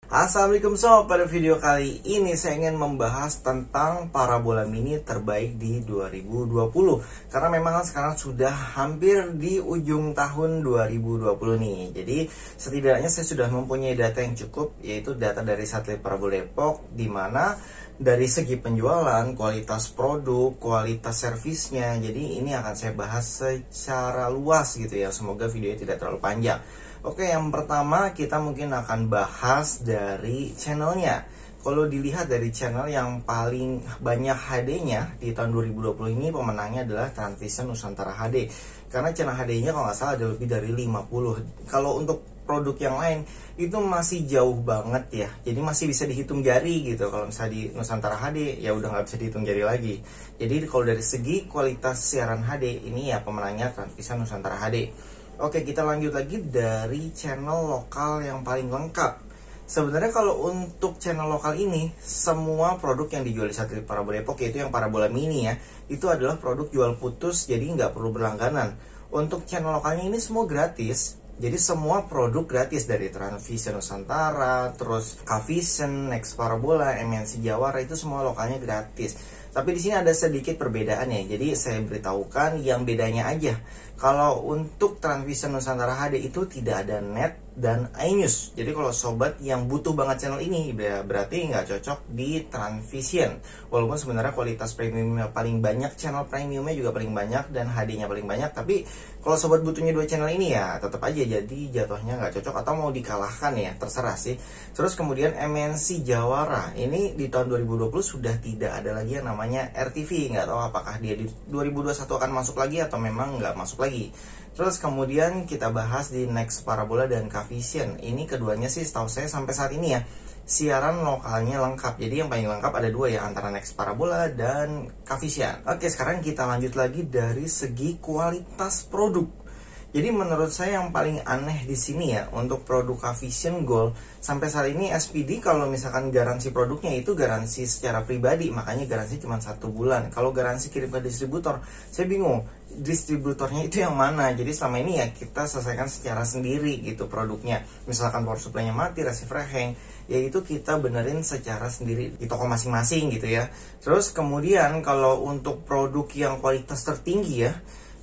Assalamualaikum sob, pada video kali ini saya ingin membahas tentang parabola mini terbaik di 2020. Karena memang sekarang sudah hampir di ujung tahun 2020 nih. Jadi setidaknya saya sudah mempunyai data yang cukup, yaitu data dari satelit Parabola Depok, di mana dari segi penjualan, kualitas produk, kualitas servisnya. Jadi ini akan saya bahas secara luas gitu ya. Semoga videonya tidak terlalu panjang. Oke, yang pertama kita mungkin akan bahas dari channelnya. Kalau dilihat dari channel yang paling banyak HD-nya di tahun 2020 ini, pemenangnya adalah Transvision Nusantara HD. Karena channel HD-nya kalau nggak salah ada lebih dari 50. Kalau untuk produk yang lain itu masih jauh banget ya. Jadi masih bisa dihitung jari gitu. Kalau misalnya di Nusantara HD ya udah nggak bisa dihitung jari lagi. Jadi kalau dari segi kualitas siaran HD ini ya pemenangnya Transvision Nusantara HD. Oke, kita lanjut lagi dari channel lokal yang paling lengkap. Sebenarnya kalau untuk channel lokal ini, semua produk yang dijual di satelit Parabola Depok, yaitu yang parabola mini ya, itu adalah produk jual putus, jadi nggak perlu berlangganan. Untuk channel lokalnya ini semua gratis. Jadi semua produk gratis dari Transvision Nusantara, terus Kavision, Next Parabola, MNC Jawara, itu semua lokalnya gratis. Tapi di sini ada sedikit perbedaan ya. Jadi saya beritahukan yang bedanya aja. Kalau untuk Transvision Nusantara HD itu tidak ada net dan iNews. Jadi kalau sobat yang butuh banget channel ini berarti nggak cocok di Transvision. Walaupun sebenarnya kualitas premiumnya paling banyak, channel premiumnya juga paling banyak, dan HD-nya paling banyak. Tapi kalau sobat butuhnya dua channel ini ya tetap aja jadi jatuhnya nggak cocok atau mau dikalahkan ya, terserah sih. Terus kemudian MNC Jawara ini di tahun 2020 sudah tidak ada lagi yang namanya RTV. Nggak tahu apakah dia di 2021 akan masuk lagi atau memang nggak masuk lagi. Terus kemudian kita bahas di Next Parabola dan Kavision. Ini keduanya sih setahu saya sampai saat ini ya siaran lokalnya lengkap. Jadi yang paling lengkap ada dua ya, antara Next Parabola dan Kavision. Oke, sekarang kita lanjut lagi dari segi kualitas produk. Jadi menurut saya yang paling aneh di sini ya untuk produk Kavision Gold sampai saat ini SPD kalau misalkan garansi produknya itu garansi secara pribadi, makanya garansi cuma 1 bulan. Kalau garansi kirim ke distributor, saya bingung distributornya itu yang mana. Jadi selama ini ya kita selesaikan secara sendiri gitu produknya. Misalkan power supply-nya mati, receiver hang, ya itu kita benerin secara sendiri di toko masing-masing gitu ya. Terus kemudian kalau untuk produk yang kualitas tertinggi ya,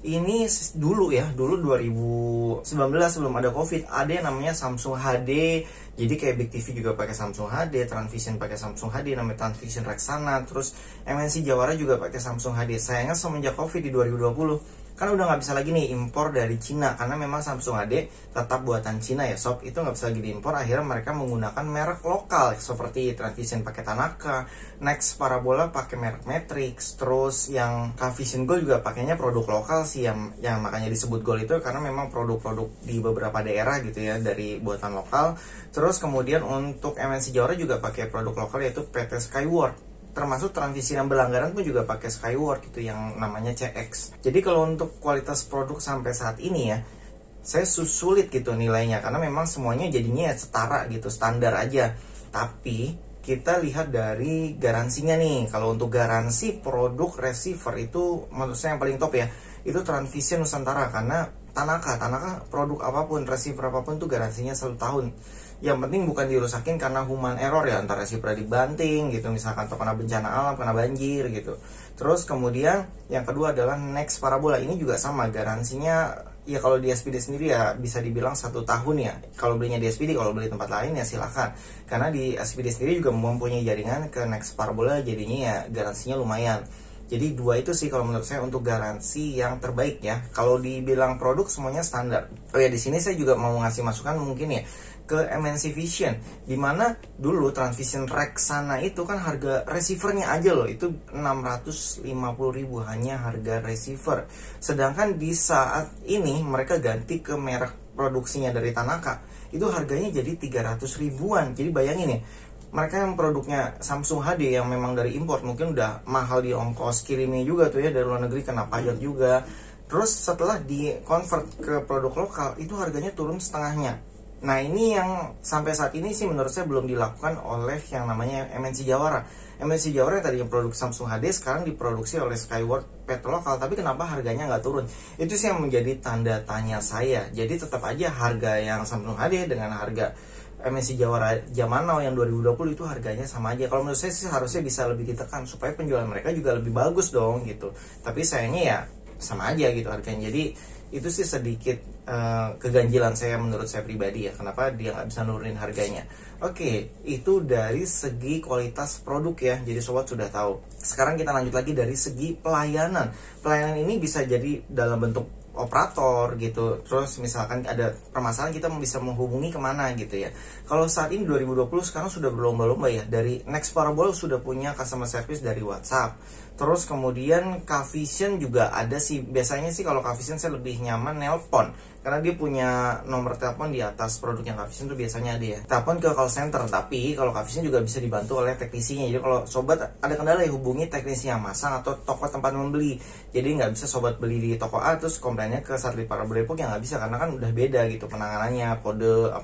ini dulu 2019 sebelum ada COVID, ada yang namanya Samsung HD. Jadi kayak Big TV juga pakai Samsung HD, Transvision pakai Samsung HD, namanya Transvision Rexana, terus MNC Jawara juga pakai Samsung HD. Sayangnya semenjak COVID di 2020 kan udah nggak bisa lagi nih impor dari Cina, karena memang Samsung HD tetap buatan Cina ya sob, itu nggak bisa lagi diimpor. Akhirnya mereka menggunakan merek lokal seperti Transvision pakai Tanaka, Next Parabola pakai merek Matrix, terus yang Kavision Gold juga pakainya produk lokal sih yang makanya disebut Gold itu karena memang produk-produk di beberapa daerah gitu ya dari buatan lokal. Terus kemudian untuk MNC Jawara juga pakai produk lokal yaitu PT Skyward. Termasuk Transvision yang berlangganan pun juga pakai Skyward gitu yang namanya CX. Jadi kalau untuk kualitas produk sampai saat ini ya, saya sulit gitu nilainya karena memang semuanya jadinya setara gitu, standar aja. Tapi kita lihat dari garansinya nih. Kalau untuk garansi produk receiver itu menurut saya yang paling top ya, itu Transvision Nusantara. Karena Tanaka produk apapun, receiver apapun tuh garansinya 1 tahun. Yang penting bukan dirusakin karena human error ya, antara receiver dibanting gitu, misalkan atau kena bencana alam, kena banjir gitu. Terus kemudian yang kedua adalah Next Parabola. Ini juga sama garansinya ya, kalau di SPD sendiri ya bisa dibilang 1 tahun ya. Kalau belinya di SPD, kalau beli tempat lain ya silahkan. Karena di SPD sendiri juga mempunyai jaringan ke Next Parabola, jadinya ya garansinya lumayan. Jadi dua itu sih kalau menurut saya untuk garansi yang terbaik ya. Kalau dibilang produk semuanya standar. Oh ya, di sini saya juga mau ngasih masukan mungkin ya ke MNC Vision, dimana dulu Transvision Rexana itu kan harga receivernya aja loh itu 650.000 hanya harga receiver. Sedangkan di saat ini mereka ganti ke merek produksinya dari Tanaka, itu harganya jadi 300 ribuan. Jadi bayangin ya, mereka yang produknya Samsung HD yang memang dari import mungkin udah mahal di ongkos kirimnya juga tuh ya, dari luar negeri kena pajak juga. Terus setelah di convert ke produk lokal itu harganya turun setengahnya. Nah ini yang sampai saat ini sih menurut saya belum dilakukan oleh yang namanya MNC Jawara. MNC Jawara yang tadinya produk Samsung HD sekarang diproduksi oleh Skyward PT lokal, tapi kenapa harganya nggak turun? Itu sih yang menjadi tanda tanya saya. Jadi tetap aja harga yang Samsung HD dengan harga MNC Jawara zaman now yang 2020 itu harganya sama aja. Kalau menurut saya sih harusnya bisa lebih ditekan supaya penjualan mereka juga lebih bagus dong gitu. Tapi sayangnya ya sama aja gitu harganya. Jadi itu sih sedikit keganjilan saya menurut saya pribadi ya, kenapa dia nggak bisa nurunin harganya. Oke, itu dari segi kualitas produk ya, jadi sobat sudah tahu. Sekarang kita lanjut lagi dari segi pelayanan. Pelayanan ini bisa jadi dalam bentuk operator gitu, terus misalkan ada permasalahan kita bisa menghubungi kemana gitu ya. Kalau saat ini 2020 sekarang sudah berlomba-lomba ya, dari Next Parabola sudah punya customer service dari WhatsApp. Terus kemudian Cavision juga ada sih, biasanya sih kalau Cavision saya lebih nyaman nelpon, karena dia punya nomor telepon di atas produknya Cavision tuh biasanya ada ya. Telepon ke call center, tapi kalau Cavision juga bisa dibantu oleh teknisinya. Jadi kalau sobat ada kendala ya hubungi teknisi yang masang atau toko tempat membeli. Jadi nggak bisa sobat beli di toko A terus komplainnya ke satelit Parabola Depok, yang nggak bisa karena kan udah beda gitu penanganannya, kode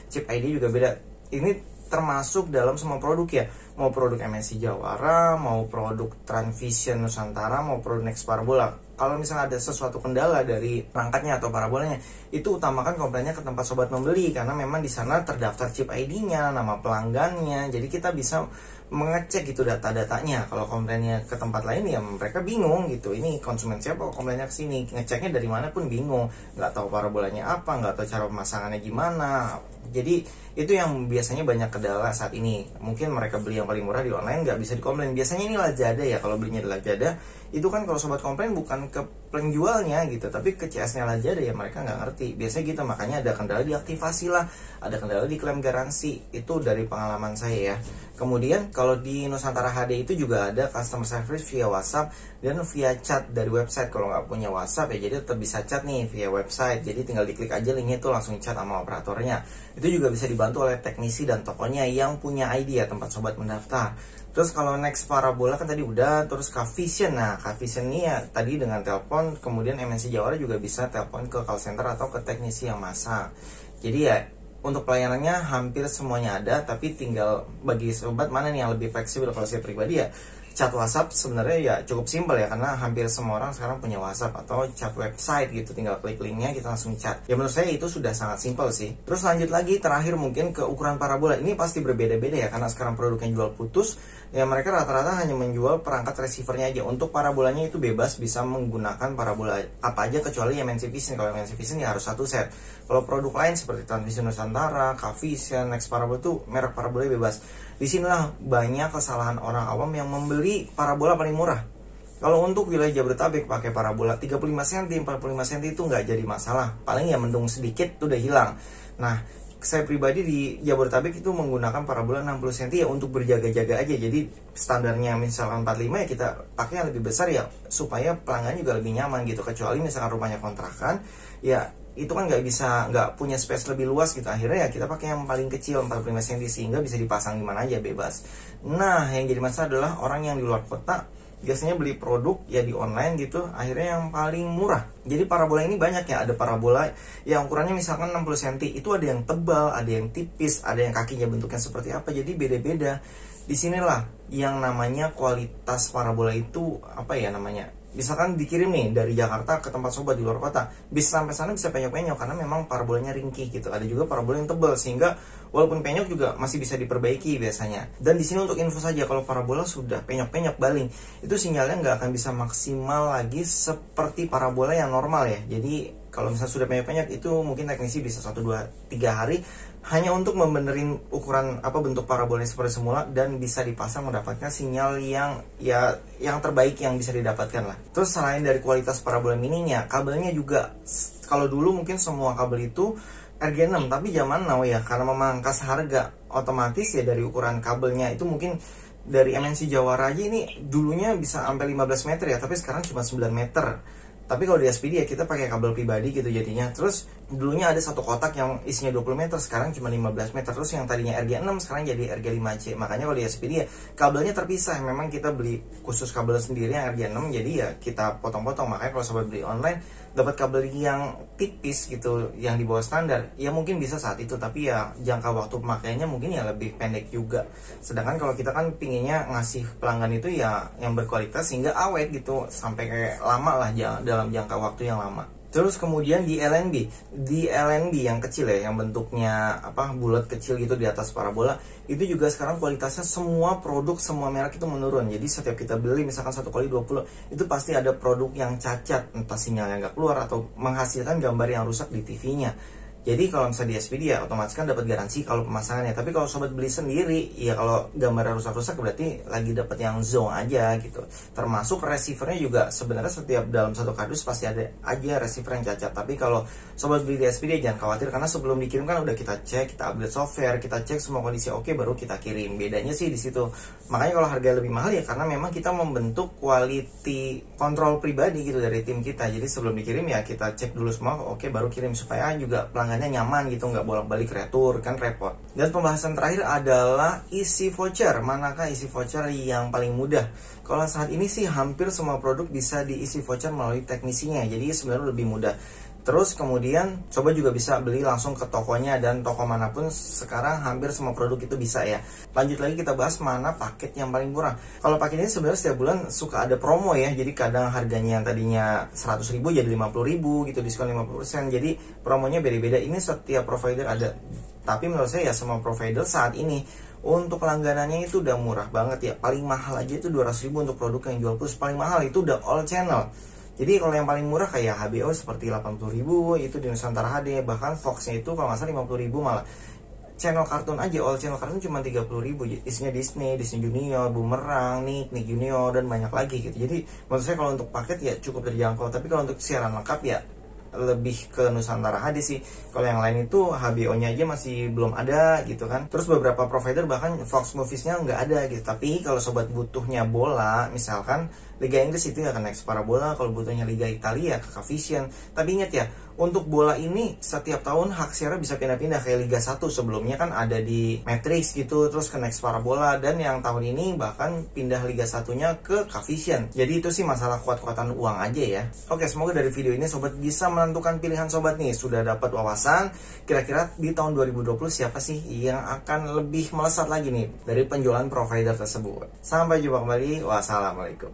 chip ID juga beda. Ini termasuk dalam semua produk ya, mau produk MNC Jawara, mau produk Transvision Nusantara, mau produk Next Parabola. Kalau misalnya ada sesuatu kendala dari perangkatnya atau parabolanya, itu utamakan komplainnya ke tempat sobat membeli, karena memang di sana terdaftar chip ID-nya, nama pelanggannya, jadi kita bisa mengecek gitu data-datanya. Kalau komplainnya ke tempat lain ya mereka bingung gitu, ini konsumen siapa kok komplainnya ke sini, ngeceknya dari mana pun bingung, nggak tahu parabolanya apa, nggak tahu cara pemasangannya gimana. Jadi itu yang biasanya banyak kendala saat ini. Mungkin mereka beli yang paling murah di online nggak bisa dikomplain. Biasanya ini Lazada ya, kalau belinya di Lazada itu kan kalau sobat komplain bukan ke penjualnya gitu, tapi ke CS-nya Lazada ya, mereka nggak ngerti. Biasanya gitu, makanya ada kendala diaktifasi lah, ada kendala di klaim garansi. Itu dari pengalaman saya ya. Kemudian kalau di Nusantara HD itu juga ada customer service via WhatsApp dan via chat dari website. Kalau nggak punya WhatsApp ya jadi tetap bisa chat nih via website. Jadi tinggal diklik aja linknya itu langsung chat sama operatornya. Itu juga bisa dibantu oleh teknisi dan tokonya yang punya ID ya, tempat sobat mendaftar. Terus kalau Next Parabola kan tadi udah, terus Cavision. Nah, Cavision ini ya tadi dengan telepon, kemudian MNC Jawara juga bisa telepon ke call center atau ke teknisi yang masang. Jadi ya untuk pelayanannya hampir semuanya ada, tapi tinggal bagi sobat mana nih yang lebih fleksibel. Kalau saya pribadi ya chat WhatsApp sebenarnya ya cukup simpel ya, karena hampir semua orang sekarang punya WhatsApp, atau chat website gitu, tinggal klik linknya kita langsung chat. Ya menurut saya itu sudah sangat simpel sih. Terus lanjut lagi terakhir mungkin ke ukuran parabola. Ini pasti berbeda-beda ya, karena sekarang produknya jual putus ya, mereka rata-rata hanya menjual perangkat receivernya aja. Untuk parabolanya itu bebas bisa menggunakan parabola apa aja kecuali MNC Vision. Kalau MNC Vision ya harus satu set. Kalau produk lain seperti Transvision Nusantara, Cavision, Next Parabola itu merek parabola bebas. Disinilah banyak kesalahan orang awam yang membeli parabola paling murah. Kalau untuk wilayah Jabodetabek pakai parabola 35 cm, 45 cm itu nggak jadi masalah. Paling ya mendung sedikit itu udah hilang. Nah, saya pribadi di Jabodetabek itu menggunakan parabola 60 cm ya untuk berjaga-jaga aja. Jadi standarnya misalkan 45 ya kita pakai yang lebih besar ya, supaya pelanggan juga lebih nyaman gitu. Kecuali misalkan rumahnya kontrakan, ya itu kan nggak punya space lebih luas gitu. Akhirnya ya kita pakai yang paling kecil 45 cm sehingga bisa dipasang di mana aja bebas. Nah, yang jadi masalah adalah orang yang di luar kota biasanya beli produk ya di online gitu, akhirnya yang paling murah. Jadi parabola ini banyak ya, ada parabola yang ukurannya misalkan 60 cm, itu ada yang tebal, ada yang tipis, ada yang kakinya bentuknya seperti apa, jadi beda-beda. Disinilah yang namanya kualitas parabola itu apa ya namanya, misalkan dikirim nih dari Jakarta ke tempat sobat di luar kota, bisa sampai sana bisa penyok-penyok karena memang parabolanya ringkih gitu. Ada juga parabola yang tebal sehingga walaupun penyok juga masih bisa diperbaiki biasanya. Dan di sini untuk info saja, kalau parabola sudah penyok-penyok baling, itu sinyalnya nggak akan bisa maksimal lagi seperti parabola yang normal ya. Jadi kalau misalnya sudah penyok-penyok itu mungkin teknisi bisa 1, 2, 3 hari hanya untuk membenerin ukuran bentuk parabolanya seperti semula, dan bisa dipasang mendapatkan sinyal yang terbaik yang bisa didapatkan lah. Terus selain dari kualitas parabola mininya, kabelnya juga, kalau dulu mungkin semua kabel itu RG6, tapi zaman now ya karena memangkas harga, otomatis ya dari ukuran kabelnya itu mungkin dari MNC Jawara aja ini dulunya bisa sampai 15 meter ya, tapi sekarang cuma 9 meter. Tapi kalau di SPD ya kita pakai kabel pribadi gitu jadinya. Terus dulunya ada satu kotak yang isinya 20 meter, sekarang cuma 15 meter. Terus yang tadinya RG6 sekarang jadi RG5C. Makanya kalau di SPD ya kabelnya terpisah. Memang kita beli khusus kabel sendiri yang RG6, jadi ya kita potong-potong. Makanya kalau sobat beli online dapat kabel yang tipis gitu, yang di bawah standar, ya mungkin bisa saat itu, tapi ya jangka waktu pemakaiannya mungkin ya lebih pendek juga. Sedangkan kalau kita kan pinginnya ngasih pelanggan itu ya yang berkualitas sehingga awet gitu, sampai kayak lama lah dalam jangka waktu yang lama. Terus kemudian di LNB yang kecil ya, yang bentuknya bulat kecil gitu di atas parabola, itu juga sekarang kualitasnya semua produk semua merek itu menurun. Jadi setiap kita beli misalkan 1x20, itu pasti ada produk yang cacat, entah sinyalnya nggak keluar atau menghasilkan gambar yang rusak di TV-nya. Jadi kalau misalnya di SPD ya otomatis kan dapat garansi kalau pemasangannya. Tapi kalau sobat beli sendiri, ya kalau gambarnya rusak-rusak berarti lagi dapat yang zonk aja gitu. Termasuk receivernya juga sebenarnya setiap dalam satu kardus pasti ada aja receiver yang cacat. Tapi kalau sobat beli di SPD jangan khawatir, karena sebelum dikirimkan udah kita cek, kita update software, kita cek semua kondisi oke baru kita kirim. Bedanya sih di situ. Makanya kalau harga lebih mahal ya karena memang kita membentuk quality control pribadi gitu dari tim kita. Jadi sebelum dikirim ya kita cek dulu semua oke baru kirim, supaya juga pelanggannya nyaman gitu, nggak bolak-balik retur kan repot. Dan pembahasan terakhir adalah isi voucher. Manakah isi voucher yang paling mudah? Kalau saat ini sih hampir semua produk bisa diisi voucher melalui teknisinya, jadi sebenarnya lebih mudah. Terus kemudian coba juga bisa beli langsung ke tokonya, dan toko manapun sekarang hampir semua produk itu bisa ya. Lanjut lagi kita bahas mana paket yang paling murah. Kalau paket ini sebenarnya setiap bulan suka ada promo ya. Jadi kadang harganya yang tadinya 100.000 jadi 50.000 gitu, diskon 50%. Jadi promonya beda-beda. Ini setiap provider ada. Tapi menurut saya ya semua provider saat ini untuk langganannya itu udah murah banget ya. Paling mahal aja itu 200.000 untuk produk yang jual plus. Paling mahal itu udah all channel. Jadi kalau yang paling murah kayak HBO seperti 80.000 itu di Nusantara HD, bahkan Fox-nya itu kalau nggak salah 50.000 malah. Channel kartun aja, all channel kartun cuma 30.000, isinya Disney Junior, Boomerang, Nick Junior, dan banyak lagi gitu. Jadi menurut saya kalau untuk paket ya cukup terjangkau, tapi kalau untuk siaran lengkap ya lebih ke Nusantara HD sih. Kalau yang lain itu HBO-nya aja masih belum ada gitu kan. Terus beberapa provider bahkan Fox Movies-nya nggak ada gitu. Tapi kalau sobat butuhnya bola, misalkan Liga Inggris itu ya ke Next Parabola, kalau butuhnya Liga Italia ke Cavision. Tapi ingat ya, untuk bola ini setiap tahun hak siarnya bisa pindah-pindah, kayak Liga 1 sebelumnya kan ada di Matrix gitu, terus ke Next Parabola, dan yang tahun ini bahkan pindah Liga 1-nya ke Cavision. Jadi itu sih masalah kuat-kuatan uang aja ya. Oke, semoga dari video ini sobat bisa menentukan pilihan sobat nih. Sudah dapat wawasan kira-kira di tahun 2020 siapa sih yang akan lebih melesat lagi nih dari penjualan provider tersebut. Sampai jumpa kembali. Wassalamualaikum.